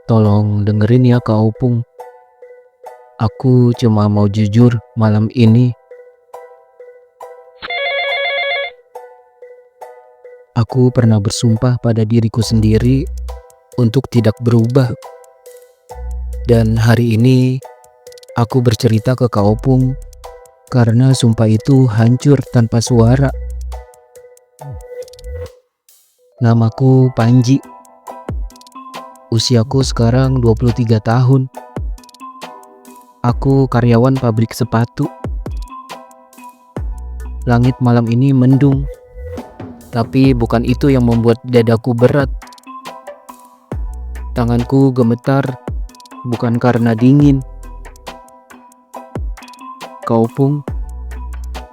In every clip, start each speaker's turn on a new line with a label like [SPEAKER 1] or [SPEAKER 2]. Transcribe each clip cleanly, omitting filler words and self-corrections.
[SPEAKER 1] Tolong dengerin ya Kak Opung. Aku cuma mau jujur malam ini. Aku pernah bersumpah pada diriku sendiri untuk tidak berubah. Dan hari ini aku bercerita ke Kak Opung karena sumpah itu hancur tanpa suara. Namaku Panji. Usiaku sekarang 23 tahun. Aku karyawan pabrik sepatu. Langit malam ini mendung, tapi bukan itu yang membuat dadaku berat. Tanganku gemetar, bukan karena dingin. Kak Opung,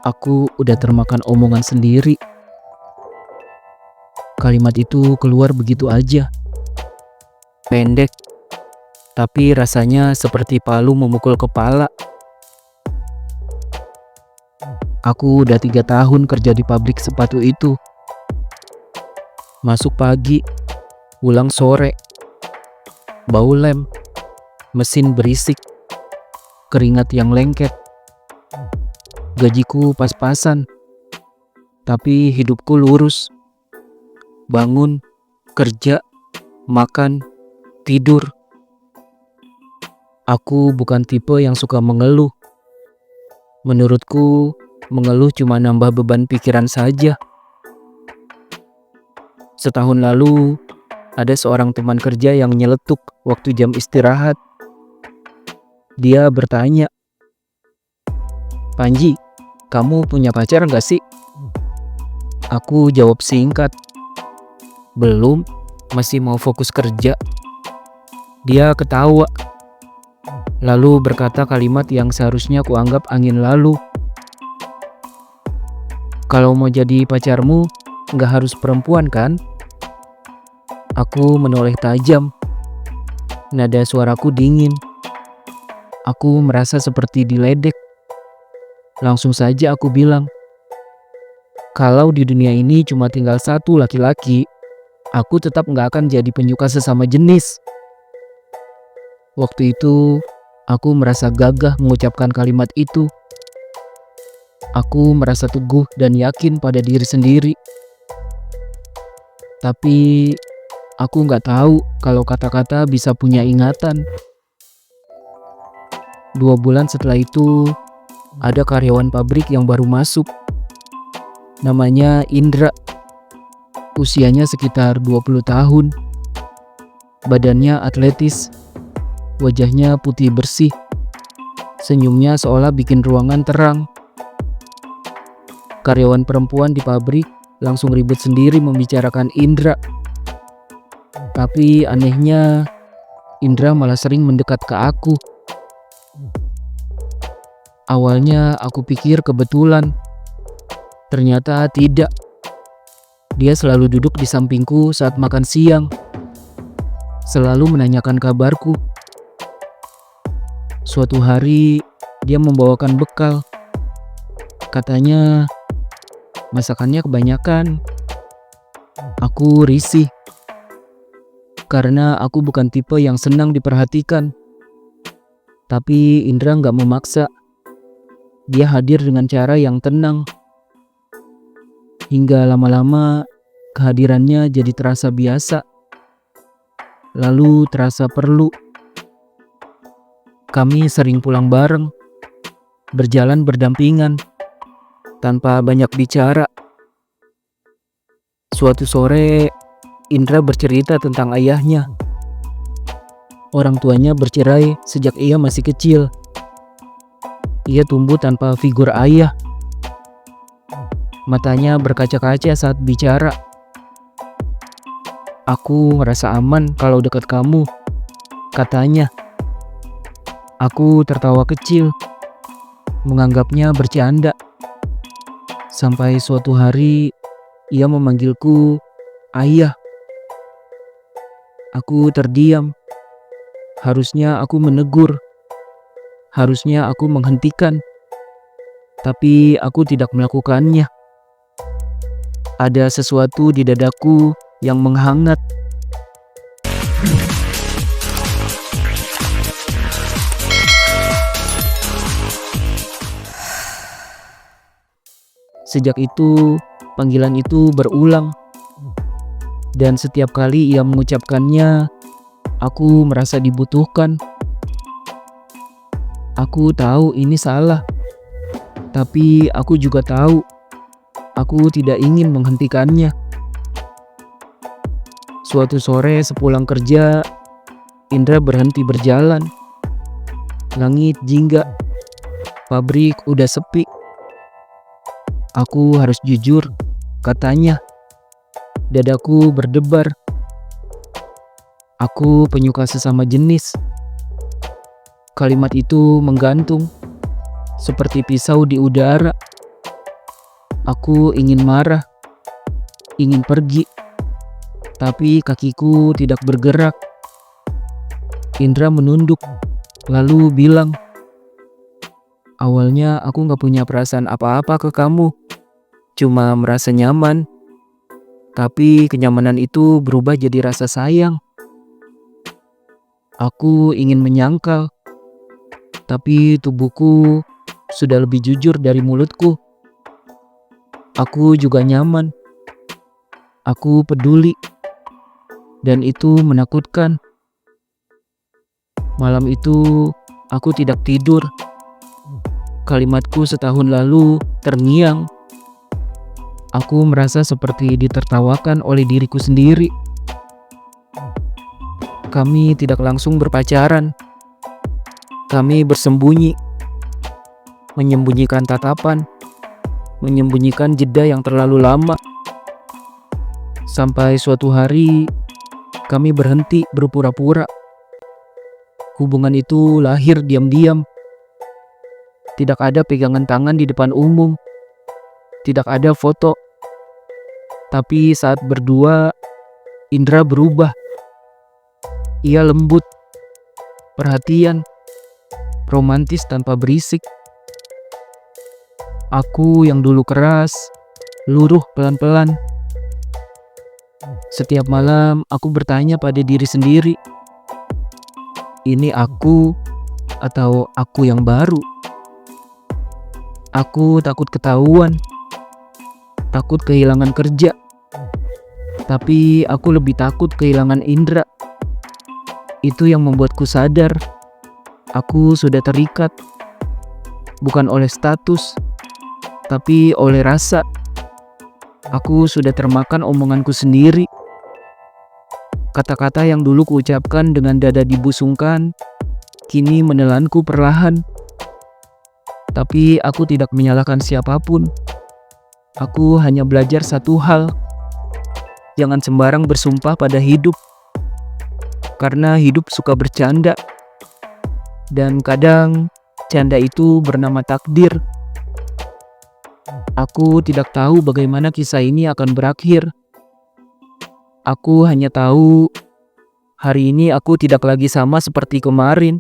[SPEAKER 1] aku udah termakan omongan sendiri. Kalimat itu keluar begitu aja. Pendek, tapi rasanya seperti palu memukul kepala. Aku udah 3 tahun kerja di pabrik sepatu itu. Masuk pagi, pulang sore. Bau lem, mesin berisik, keringat yang lengket. Gajiku pas-pasan, tapi hidupku lurus. Bangun, kerja, makan, tidur. Aku bukan tipe yang suka mengeluh. Menurutku, mengeluh cuma nambah beban pikiran saja. Setahun lalu, ada seorang teman kerja yang nyeletuk waktu jam istirahat. Dia bertanya, "Panji, kamu punya pacar gak sih?" Aku jawab singkat, "Belum, masih mau fokus kerja." Dia ketawa, lalu berkata kalimat yang seharusnya kuanggap angin lalu. "Kalau mau jadi pacarmu, gak harus perempuan kan?" Aku menoleh tajam. Nada suaraku dingin. Aku merasa seperti diledek. Langsung saja aku bilang, "Kalau di dunia ini cuma tinggal satu laki-laki, aku tetap gak akan jadi penyuka sesama jenis." Waktu itu, aku merasa gagah mengucapkan kalimat itu. Aku merasa teguh dan yakin pada diri sendiri. Tapi, aku gak tahu kalau kata-kata bisa punya ingatan. 2 bulan setelah itu, ada karyawan pabrik yang baru masuk. Namanya Indra. Usianya sekitar 20 tahun. Badannya atletis. Wajahnya putih bersih. Senyumnya seolah bikin ruangan terang. Karyawan perempuan di pabrik langsung ribut sendiri membicarakan Indra. Tapi anehnya, Indra malah sering mendekat ke aku. Awalnya aku pikir kebetulan. Ternyata tidak. Dia selalu duduk di sampingku saat makan siang. Selalu menanyakan kabarku. Suatu hari, dia membawakan bekal. Katanya, masakannya kebanyakan. Aku risih. Karena aku bukan tipe yang senang diperhatikan. Tapi Indra gak memaksa. Dia hadir dengan cara yang tenang. Hingga lama-lama, kehadirannya jadi terasa biasa. Lalu terasa perlu. Kami sering pulang bareng, berjalan berdampingan, tanpa banyak bicara. Suatu sore, Indra bercerita tentang ayahnya. Orang tuanya bercerai sejak ia masih kecil. Ia tumbuh tanpa figur ayah. Matanya berkaca-kaca saat bicara. "Aku ngerasa aman kalau dekat kamu," katanya. Aku tertawa kecil, menganggapnya bercanda. Sampai suatu hari, ia memanggilku ayah. Aku terdiam. Harusnya aku menegur. Harusnya aku menghentikan. Tapi aku tidak melakukannya. Ada sesuatu di dadaku yang menghangat. Sejak itu, panggilan itu berulang. Dan setiap kali ia mengucapkannya, aku merasa dibutuhkan. Aku tahu ini salah, tapi aku juga tahu aku tidak ingin menghentikannya. Suatu sore sepulang kerja, Indra berhenti berjalan. Langit jingga, pabrik udah sepi. Aku harus jujur, katanya. Dadaku berdebar. Aku penyuka sesama jenis. Kalimat itu menggantung, seperti pisau di udara. Aku ingin marah, ingin pergi, tapi kakiku tidak bergerak. Indra menunduk, lalu bilang, "Awalnya aku gak punya perasaan apa-apa ke kamu, cuma merasa nyaman. Tapi kenyamanan itu berubah jadi rasa sayang. Aku ingin menyangkal, tapi tubuhku sudah lebih jujur dari mulutku. Aku juga nyaman. Aku peduli. Dan itu menakutkan." Malam itu aku tidak tidur. Kalimatku setahun lalu terngiang. Aku merasa seperti ditertawakan oleh diriku sendiri. Kami tidak langsung berpacaran. Kami bersembunyi, menyembunyikan tatapan, menyembunyikan jeda yang terlalu lama. Sampai suatu hari, kami berhenti berpura-pura. Hubungan itu lahir diam-diam. Tidak ada pegangan tangan di depan umum. Tidak ada foto. Tapi saat berdua, Indra berubah. Ia lembut, perhatian, romantis tanpa berisik. Aku yang dulu keras, luruh pelan-pelan. Setiap malam aku bertanya pada diri sendiri, ini aku atau aku yang baru? Aku takut ketahuan, takut kehilangan kerja. Tapi aku lebih takut kehilangan Indra. Itu yang membuatku sadar aku sudah terikat, bukan oleh status, tapi oleh rasa. Aku sudah termakan omonganku sendiri. Kata-kata yang dulu kuucapkan dengan dada dibusungkan, kini menelanku perlahan. Tapi aku tidak menyalahkan siapapun. Aku hanya belajar satu hal. Jangan sembarang bersumpah pada hidup. Karena hidup suka bercanda. Dan kadang canda itu bernama takdir. Aku tidak tahu bagaimana kisah ini akan berakhir. Aku hanya tahu hari ini aku tidak lagi sama seperti kemarin.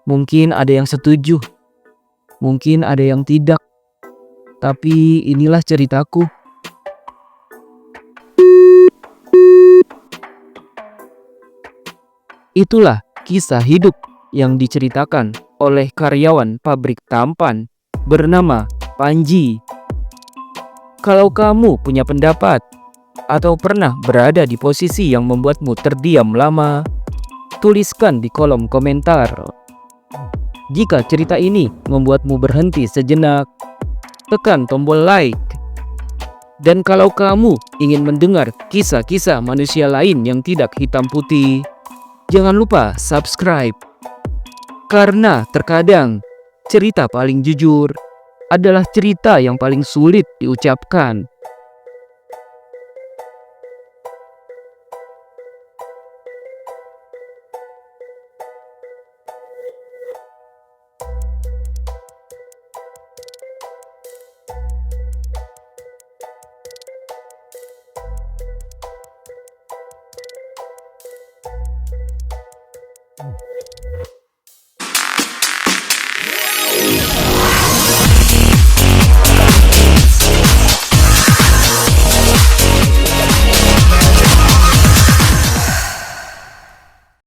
[SPEAKER 1] Mungkin ada yang setuju, mungkin ada yang tidak. Tapi inilah ceritaku. Itulah kisah hidup yang diceritakan oleh karyawan pabrik tampan bernama Panji. Kalau kamu punya pendapat atau pernah berada di posisi yang membuatmu terdiam lama, tuliskan di kolom komentar. Jika cerita ini membuatmu berhenti sejenak, tekan tombol like. Dan kalau kamu ingin mendengar kisah-kisah manusia lain yang tidak hitam putih, jangan lupa subscribe. Karena terkadang cerita paling jujur adalah cerita yang paling sulit diucapkan.